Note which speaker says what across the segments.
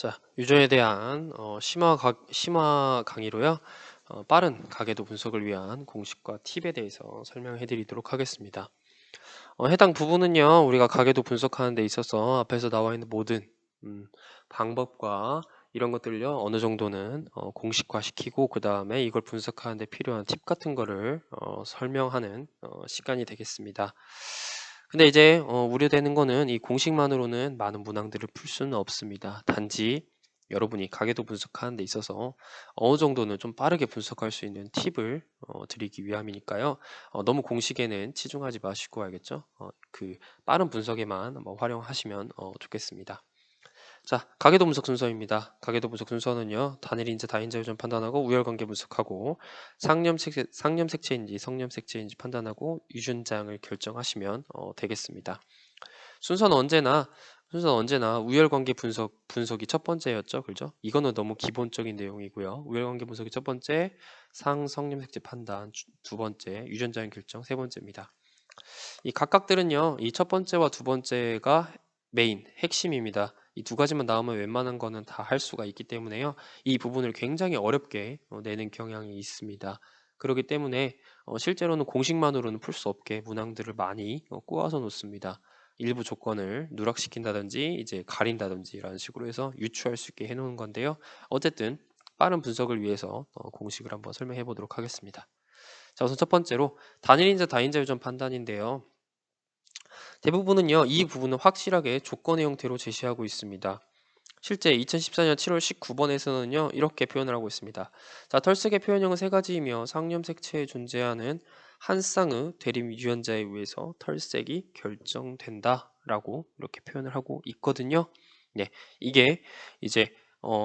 Speaker 1: 자, 유전에 대한 심화 강의로요. 빠른 가계도 분석을 위한 공식과 팁에 대해서 설명해 드리도록 하겠습니다. 해당 부분은요, 우리가 가계도 분석하는 데 있어서 앞에서 나와 있는 모든 방법과 이런 것들요, 어느 정도는 공식화 시키고 그 다음에 이걸 분석하는 데 필요한 팁 같은 거를 설명하는 시간이 되겠습니다. 근데 이제 우려되는 거는 이 공식만으로는 많은 문항들을 풀 수는 없습니다. 단지 여러분이 가계도 분석하는 데 있어서 어느 정도는 좀 빠르게 분석할 수 있는 팁을 드리기 위함이니까요. 너무 공식에는 치중하지 마시고 알겠죠? 그 빠른 분석에만 한번 활용하시면 좋겠습니다. 자, 가계도 분석 순서입니다. 가계도 분석 순서는요, 단일 인자, 다인자 유전 판단하고 우열관계 분석하고 상념색체인지 성념색체인지 판단하고 유전장을 결정하시면 되겠습니다. 순서는 언제나 우열관계 분석이 첫 번째였죠, 그죠? 이거는 너무 기본적인 내용이고요. 우열관계 분석이 첫 번째, 성념색체 판단 두 번째, 유전장 결정 세 번째입니다. 이 각각들은요, 이 첫 번째와 두 번째가 메인, 핵심입니다. 이 두 가지만 나오면 웬만한 거는 다 할 수가 있기 때문에요. 이 부분을 굉장히 어렵게 내는 경향이 있습니다. 그렇기 때문에 실제로는 공식만으로는 풀 수 없게 문항들을 많이 꼬아서 놓습니다. 일부 조건을 누락시킨다든지 이제 가린다든지 이런 식으로 해서 유추할 수 있게 해놓은 건데요. 어쨌든 빠른 분석을 위해서 공식을 한번 설명해 보도록 하겠습니다. 자, 우선 첫 번째로 단일인자 다인자 유전 판단인데요. 대부분은요, 이 부분은 확실하게 조건의 형태로 제시하고 있습니다. 실제 2014년 7월 19번에서는요, 이렇게 표현을 하고 있습니다. 자, 털색의 표현형은 세 가지이며 상념색체에 존재하는 한 쌍의 대립 유전자에 의해서 털색이 결정된다 라고 이렇게 표현을 하고 있거든요. 네, 이게 이제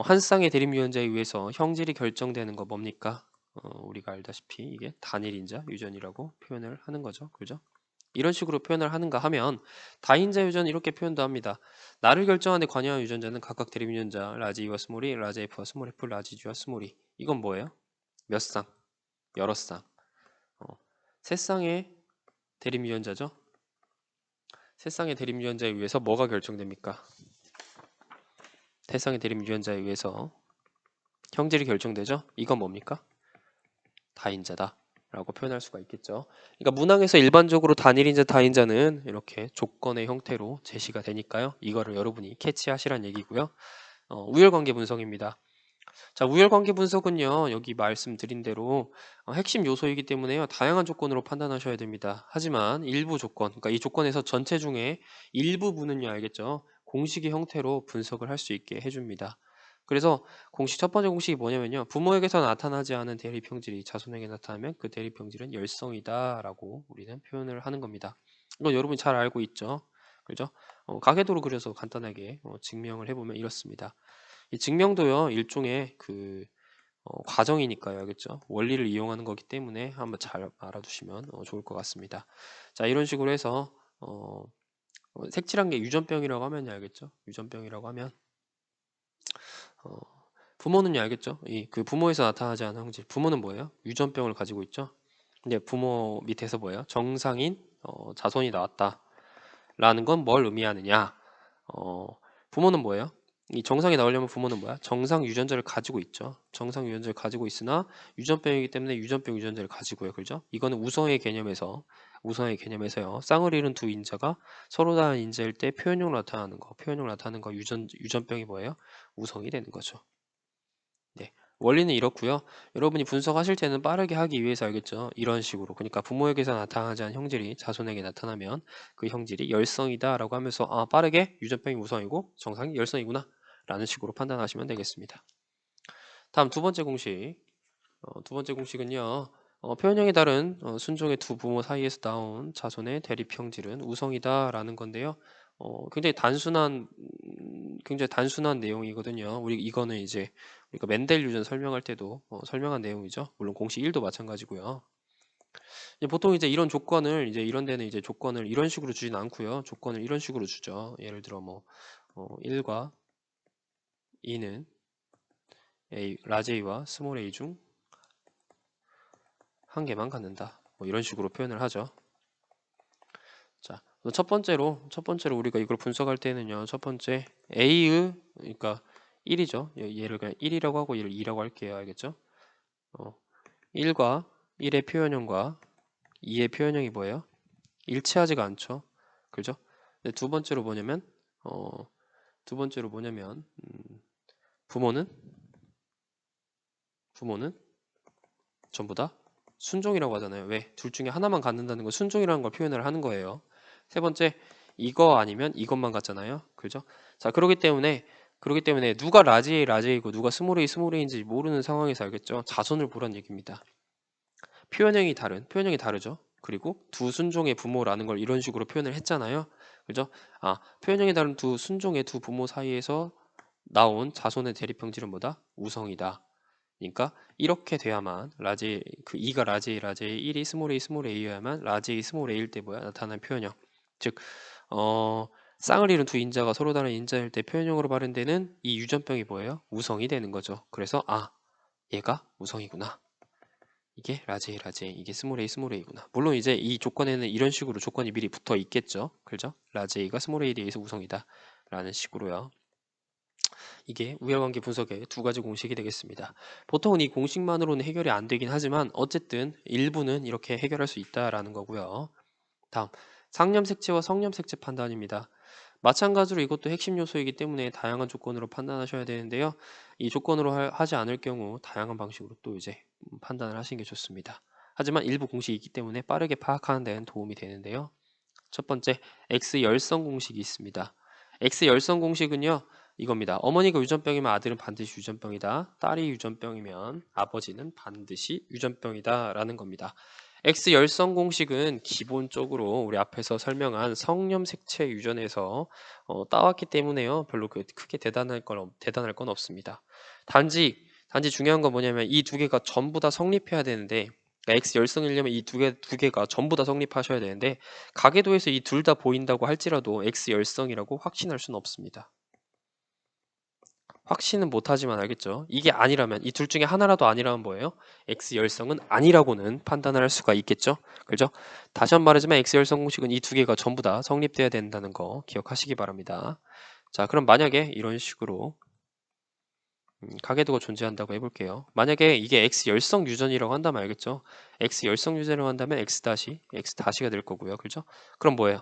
Speaker 1: 한 쌍의 대립 유전자에 의해서 형질이 결정되는 거 뭡니까? 우리가 알다시피 이게 단일인자 유전이라고 표현을 하는 거죠. 그죠? 이런 식으로 표현을 하는가 하면 다인자 유전 이렇게 표현도 합니다. 나를 결정하는 데 관여한 유전자는 각각 대립 유전자 라지 E와 스몰 E, 라지 F와 스몰 F, 라지 G와 스몰 E. 이건 뭐예요? 몇 쌍? 여러 쌍. 세 쌍의 대립 유전자죠. 세 쌍의 대립 유전자에 의해서 뭐가 결정됩니까? 세 쌍의 대립 유전자에 의해서 형질이 결정되죠. 이건 뭡니까? 다인자다 라고 표현할 수가 있겠죠. 그러니까 문항에서 일반적으로 단일인자 다인자는 이렇게 조건의 형태로 제시가 되니까요. 이거를 여러분이 캐치하시란 얘기고요. 우열관계 분석입니다. 자, 우열관계 분석은요, 여기 말씀드린 대로 핵심 요소이기 때문에요, 다양한 조건으로 판단하셔야 됩니다. 하지만 일부 조건, 그러니까 이 조건에서 전체 중에 일부분은요, 알겠죠? 공식의 형태로 분석을 할 수 있게 해줍니다. 그래서 첫 번째 공식이 뭐냐면요, 부모에게서 나타나지 않은 대립형질이 자손에게 나타나면 그 대립형질은 열성이다라고 우리는 표현을 하는 겁니다. 이건 여러분이 잘 알고 있죠? 그죠? 가계도로 그려서 간단하게 증명을 해보면 이렇습니다. 이 증명도요, 일종의 과정이니까요, 알겠죠? 원리를 이용하는 거기 때문에 한번 잘 알아두시면 좋을 것 같습니다. 자, 이런 식으로 해서 색칠한 게 유전병이라고 하면 알겠죠? 유전병이라고 하면 어, 부모는요, 알겠죠? 그 부모에서 나타나지 않은 형질. 부모는 뭐예요? 유전병을 가지고 있죠. 근데 부모 밑에서 뭐예요? 정상인 자손이 나왔다라는 건 뭘 의미하느냐? 어, 부모는 뭐예요? 이 정상이 나오려면 부모는 뭐야? 정상 유전자를 가지고 있죠. 정상 유전자를 가지고 있으나 유전병이기 때문에 유전병 유전자를 가지고요. 그죠? 이거는 우성의 개념에서요. 쌍을 이룬 두 인자가 서로 다른 인자일 때 표현형으로 나타나는 거 유전병이 뭐예요? 우성이 되는 거죠. 네. 원리는 이렇고요. 여러분이 분석하실 때는 빠르게 하기 위해서 알겠죠? 이런 식으로. 그러니까 부모에게서 나타나지 않은 형질이 자손에게 나타나면 그 형질이 열성이다라고 하면서 빠르게 유전병이 우성이고 정상이 열성이구나 라는 식으로 판단하시면 되겠습니다. 다음 두 번째 공식. 두 번째 공식은요. 표현형에 따른 순종의 두 부모 사이에서 나온 자손의 대립 형질은 우성이다라는 건데요. 굉장히 단순한 내용이거든요. 이거는 이제 우리가 멘델 유전 설명할 때도 설명한 내용이죠. 물론 공식 1도 마찬가지고요. 보통 이제 이런 데는 이제 조건을 이런 식으로 주진 않고요. 조건을 이런 식으로 주죠. 예를 들어 1과 2는 라지 A와 스몰 a 중 한 개만 갖는다. 이런 식으로 표현을 하죠. 자, 첫 번째로 우리가 이걸 분석할 때는요. 첫 번째 그러니까 1이죠. 얘를 그냥 1이라고 하고 얘를 2라고 할게요. 알겠죠? 1과 1의 표현형과 2의 표현형이 뭐예요? 일치하지가 않죠. 그죠? 근데 두 번째로 뭐냐면 어, 두 번째로 뭐냐면 부모는 전부 다 순종이라고 하잖아요. 왜? 둘 중에 하나만 갖는다는 건 순종이라는 걸 표현을 하는 거예요. 세 번째, 이거 아니면 이것만 같잖아요. 그죠? 자, 그러기 때문에 누가 라지에이고 누가 스몰에인지 모르는 상황에서 알겠죠? 자손을 보란 얘기입니다. 표현형이 다르죠. 그리고 두 순종의 부모라는 걸 이런 식으로 표현을 했잖아요. 그죠? 표현형이 다른 두 순종의 두 부모 사이에서 나온 자손의 대립형질은 뭐다? 우성이다. 그러니까 이렇게 돼야만 라지 그 2가 라지 1이 스몰 a여야만 라지 스몰 a일 때 뭐야? 나타나는 표현형. 즉 쌍을 이룬 두 인자가 서로 다른 인자일 때 표현형으로 발현되는 이 유전병이 뭐예요? 우성이 되는 거죠. 그래서 얘가 우성이구나. 이게 라지 이게 스몰 a구나. 물론 이제 이 조건에는 이런 식으로 조건이 미리 붙어 있겠죠. 그죠? 라지 a가 스몰 a에 의해서 우성이다. 라는 식으로요. 이게 우열관계 분석의 두 가지 공식이 되겠습니다. 보통은 이 공식만으로는 해결이 안 되긴 하지만 어쨌든 일부는 이렇게 해결할 수 있다라는 거고요. 다음, 상념색채와 성념색채 판단입니다. 마찬가지로 이것도 핵심 요소이기 때문에 다양한 조건으로 판단하셔야 되는데요. 이 조건으로 하지 않을 경우 다양한 방식으로 또 이제 판단을 하시는 게 좋습니다. 하지만 일부 공식이 있기 때문에 빠르게 파악하는 데는 도움이 되는데요. 첫 번째, X 열성 공식이 있습니다. X 열성 공식은요, 이겁니다. 어머니가 유전병이면 아들은 반드시 유전병이다. 딸이 유전병이면 아버지는 반드시 유전병이다. 라는 겁니다. X 열성 공식은 기본적으로 우리 앞에서 설명한 성념색채 유전에서 따왔기 때문에요. 별로 크게 대단할 건 없습니다. 단지 중요한 건 뭐냐면 이 두 개가 전부 다 성립해야 되는데 그러니까 X 열성이려면 이 두 개가 전부 다 성립하셔야 되는데 가계도에서 이 둘 다 보인다고 할지라도 X 열성이라고 확신할 수는 없습니다. 확신은 못하지만 알겠죠. 이게 아니라면 이 둘 중에 하나라도 아니라면 뭐예요? X 열성은 아니라고는 판단을 할 수가 있겠죠. 그죠? 다시 한번 말하지만 X 열성 공식은 이 두 개가 전부 다 성립돼야 된다는 거 기억하시기 바랍니다. 자, 그럼 만약에 이런 식으로 가계도가 존재한다고 해볼게요. 만약에 이게 X 열성 유전이라고 한다면 알겠죠? X 열성 유전이라고 한다면 X 다시가 될 거고요. 그죠? 그럼 뭐예요?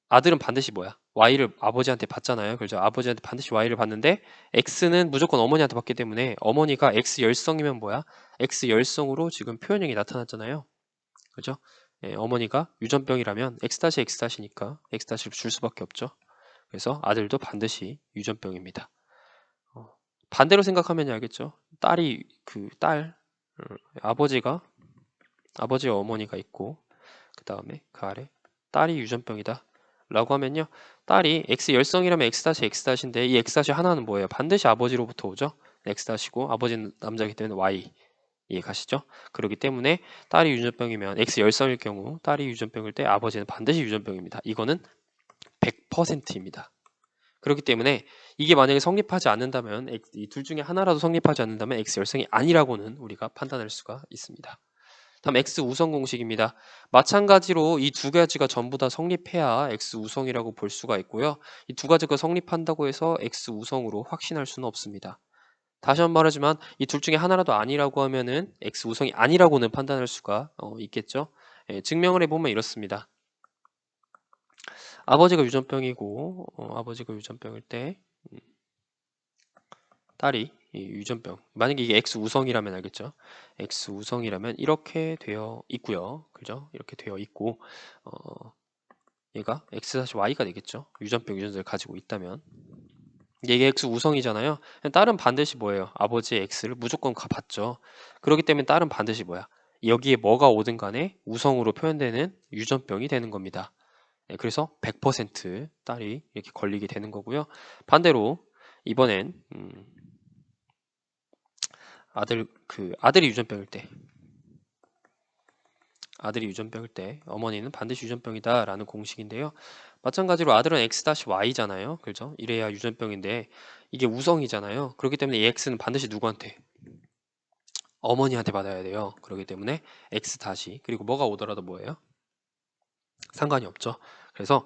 Speaker 1: 아들은 반드시 뭐야? Y를 아버지한테 받잖아요. 그죠? 아버지한테 반드시 Y를 받는데 X는 무조건 어머니한테 받기 때문에 어머니가 X 열성이면 뭐야? X 열성으로 지금 표현형이 나타났잖아요. 그죠? 예, 어머니가 유전병이라면 X-X니까 X를 줄 수밖에 없죠. 그래서 아들도 반드시 유전병입니다. 반대로 생각하면 알겠죠? 아버지가 아버지와 어머니가 있고 그 다음에 그 아래 딸이 유전병이다 라고 하면요, 딸이 X 열성이라면 X-X인데 이 X- 하나는 뭐예요? 반드시 아버지로부터 오죠. X-고 아버지는 남자이기 때문에 Y. 이해 가시죠? 그렇기 때문에 딸이 유전병이면 X 열성일 경우 딸이 유전병일 때 아버지는 반드시 유전병입니다. 이거는 100%입니다. 그렇기 때문에 이게 만약에 성립하지 않는다면 이 둘 중에 하나라도 성립하지 않는다면 X 열성이 아니라고는 우리가 판단할 수가 있습니다. 다음 X 우성 공식입니다. 마찬가지로 이 두 가지가 전부 다 성립해야 X 우성이라고 볼 수가 있고요. 이 두 가지가 성립한다고 해서 X 우성으로 확신할 수는 없습니다. 다시 한번 말하지만 이 둘 중에 하나라도 아니라고 하면은 X 우성이 아니라고는 판단할 수가 있겠죠. 예, 증명을 해보면 이렇습니다. 아버지가 유전병일 때 딸이 유전병. 만약에 이게 X 우성이라면 알겠죠? X 우성이라면 이렇게 되어 있고요. 그죠? 이렇게 되어 있고 얘가 X-Y가 되겠죠? 유전자를 가지고 있다면 이게 X 우성이잖아요. 딸은 반드시 뭐예요? 아버지의 X를 무조건 받죠. 그렇기 때문에 딸은 반드시 뭐야? 여기에 뭐가 오든 간에 우성으로 표현되는 유전병이 되는 겁니다. 네, 그래서 100% 딸이 이렇게 걸리게 되는 거고요. 반대로 이번엔 아들이 유전병일 때 어머니는 반드시 유전병이다라는 공식인데요. 마찬가지로 아들은 X-Y잖아요. 그죠? 이래야 유전병인데 이게 우성이잖아요. 그렇기 때문에 이 X는 반드시 누구한테? 어머니한테 받아야 돼요. 그렇기 때문에 X- 그리고 뭐가 오더라도 뭐예요? 상관이 없죠. 그래서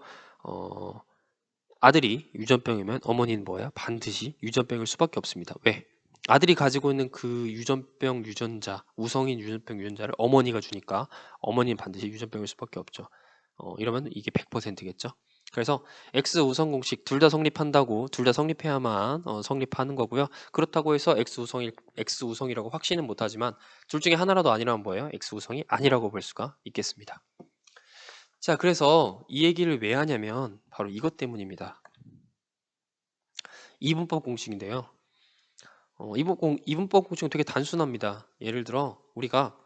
Speaker 1: 아들이 유전병이면 어머니는 뭐야? 반드시 유전병일 수밖에 없습니다. 왜? 아들이 가지고 있는 그 유전병 유전자, 우성인 유전병 유전자를 어머니가 주니까 어머니는 반드시 유전병일 수밖에 없죠. 이러면 이게 100%겠죠. 그래서 X 우성 공식 둘 다 성립한다고 둘 다 성립해야만 성립하는 거고요. 그렇다고 해서 X 우성이라고 확신은 못하지만 둘 중에 하나라도 아니라면 뭐예요? X 우성이 아니라고 볼 수가 있겠습니다. 자, 그래서 이 얘기를 왜 하냐면 바로 이것 때문입니다. 이분법 공식인데요. 이분법 공식은 되게 단순합니다. 예를 들어 우리가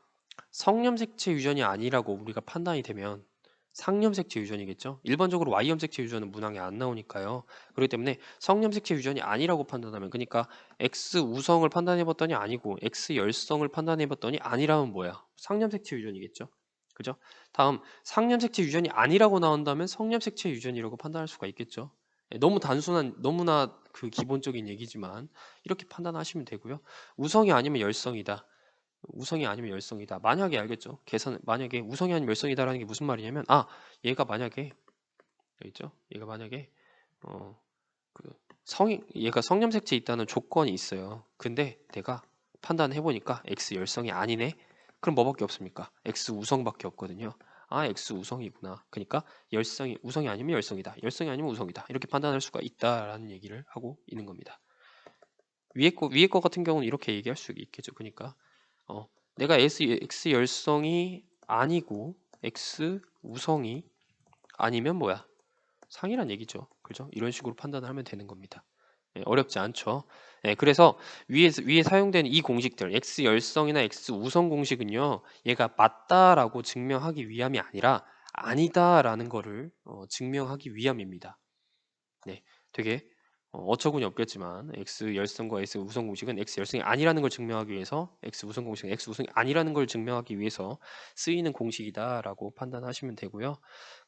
Speaker 1: 성염색체 유전이 아니라고 우리가 판단이 되면 상염색체 유전이겠죠. 일반적으로 Y염색체 유전은 문항에 안 나오니까요. 그렇기 때문에 성염색체 유전이 아니라고 판단하면, 그러니까 X 우성을 판단해봤더니 아니고 X 열성을 판단해봤더니 아니라면 뭐야? 상염색체 유전이겠죠. 그죠? 다음, 상염색체 유전이 아니라고 나온다면 성염색체 유전이라고 판단할 수가 있겠죠. 너무 단순한, 너무나 그 기본적인 얘기지만 이렇게 판단하시면 되고요. 우성이 아니면 열성이다. 우성이 아니면 열성이다. 만약에 알겠죠? 만약에 우성이 아니면 열성이다라는 게 무슨 말이냐면, 얘가 만약에 여기 있죠? 얘가 만약에 어, 그 얘가 성염색체 있다는 조건이 있어요. 근데 내가 판단해 보니까 X 열성이 아니네. 그럼 뭐밖에 없습니까? X 우성밖에 없거든요. X 우성이구나. 그러니까 우성이 아니면 열성이다. 열성이 아니면 우성이다. 이렇게 판단할 수가 있다라는 얘기를 하고 있는 겁니다. 위에 거 같은 경우는 이렇게 얘기할 수 있겠죠. 그러니까 어, 내가 X 열성이 아니고 X 우성이 아니면 뭐야? 상이란 얘기죠. 그죠? 이런 식으로 판단을 하면 되는 겁니다. 어렵지 않죠. 그래서 위에 사용된 이 공식들, X 열성이나 X 우성 공식은요, 얘가 맞다라고 증명하기 위함이 아니라 아니다라는 거를 증명하기 위함입니다. 네, 되게 어처구니 없겠지만 X 열성과 X 우성 공식은 X 열성이 아니라는 걸 증명하기 위해서, X 우성 공식은 X 우성이 아니라는 걸 증명하기 위해서 쓰이는 공식이다라고 판단하시면 되고요.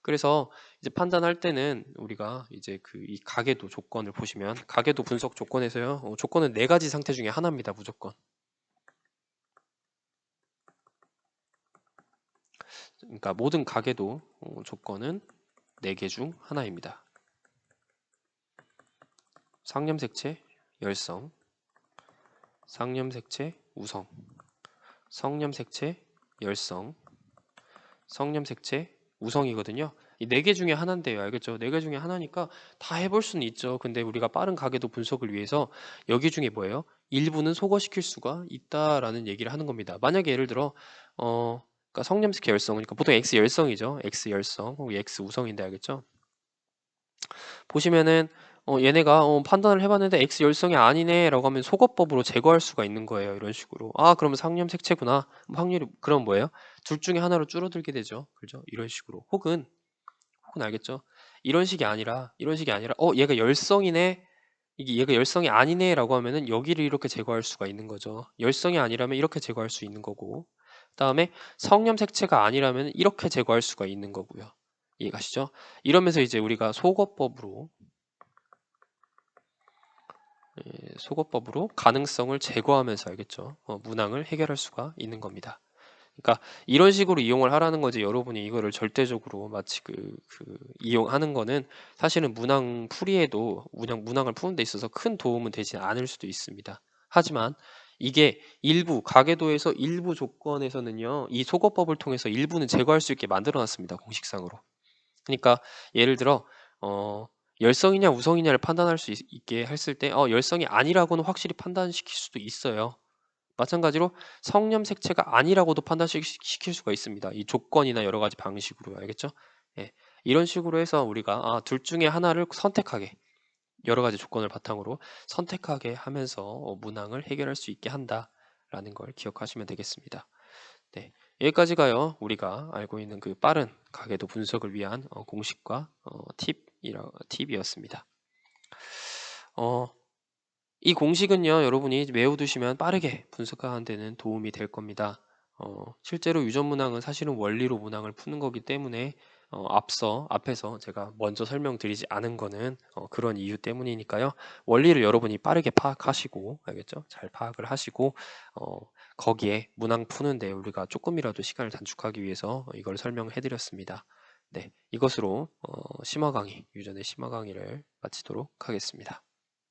Speaker 1: 그래서 이제 판단할 때는 우리가 이제 이 가계도 조건을 보시면, 가계도 분석 조건에서요, 조건은 네 가지 상태 중에 하나입니다. 무조건. 그러니까 모든 가계도 조건은 네 개 중 하나입니다. 상염색체 열성, 상염색체 우성, 성염색체 열성, 성염색체 우성이거든요. 이 네 개 중에 하나인데요. 알겠죠? 네 개 중에 하나니까 다 해볼 수는 있죠. 근데 우리가 빠른 가계도 분석을 위해서 여기 중에 뭐예요? 일부는 소거시킬 수가 있다라는 얘기를 하는 겁니다. 만약에 예를 들어 그러니까 성염색체 열성, 그러니까 보통 X 열성이죠. X 열성 혹은 X 우성인데 알겠죠? 보시면은 얘네가 판단을 해봤는데 X 열성이 아니네 라고 하면 속어법으로 제거할 수가 있는 거예요. 이런 식으로. 그러면 상염색체구나. 확률이 그럼 뭐예요? 둘 중에 하나로 줄어들게 되죠. 그죠? 이런 식으로. 혹은 알겠죠? 이런 식이 아니라 얘가 열성이네. 이게 얘가 열성이 아니네 라고 하면은 여기를 이렇게 제거할 수가 있는 거죠. 열성이 아니라면 이렇게 제거할 수 있는 거고, 그다음에 성염색체가 아니라면 이렇게 제거할 수가 있는 거고요. 이해가시죠? 이러면서 이제 우리가 속어법으로 가능성을 제거하면서 알겠죠? 문항을 해결할 수가 있는 겁니다. 그러니까 이런 식으로 이용을 하라는 거지, 여러분이 이거를 절대적으로 마치 이용하는 거는 사실은 문항 풀이에도 문항을 푸는 데 있어서 큰 도움은 되지 않을 수도 있습니다. 하지만 이게 가계도에서 일부 조건에서는요, 이 속어법을 통해서 일부는 제거할 수 있게 만들어 놨습니다. 공식상으로. 그러니까 예를 들어 열성이냐 우성이냐를 판단할 수 있게 했을 때 열성이 아니라고는 확실히 판단시킬 수도 있어요. 마찬가지로 성염색체가 아니라고도 판단시킬 수가 있습니다. 이 조건이나 여러 가지 방식으로. 알겠죠? 예. 이런 식으로 해서 우리가 둘 중에 하나를 선택하게, 여러 가지 조건을 바탕으로 선택하게 하면서 문항을 해결할 수 있게 한다라는 걸 기억하시면 되겠습니다. 네, 여기까지가요. 우리가 알고 있는 그 빠른 가계도 분석을 위한 공식과 팁이었습니다. 이 공식은요, 여러분이 외워두시면 빠르게 분석하는 데는 도움이 될 겁니다. 실제로 유전 문항은 사실은 원리로 문항을 푸는 거기 때문에 앞에서 제가 먼저 설명드리지 않은 거는 그런 이유 때문이니까요. 원리를 여러분이 빠르게 파악하시고, 알겠죠? 잘 파악을 하시고 거기에 문항 푸는데 우리가 조금이라도 시간을 단축하기 위해서 이걸 설명해 드렸습니다. 네, 이것으로 심화 강의, 유전의 심화 강의를 마치도록 하겠습니다.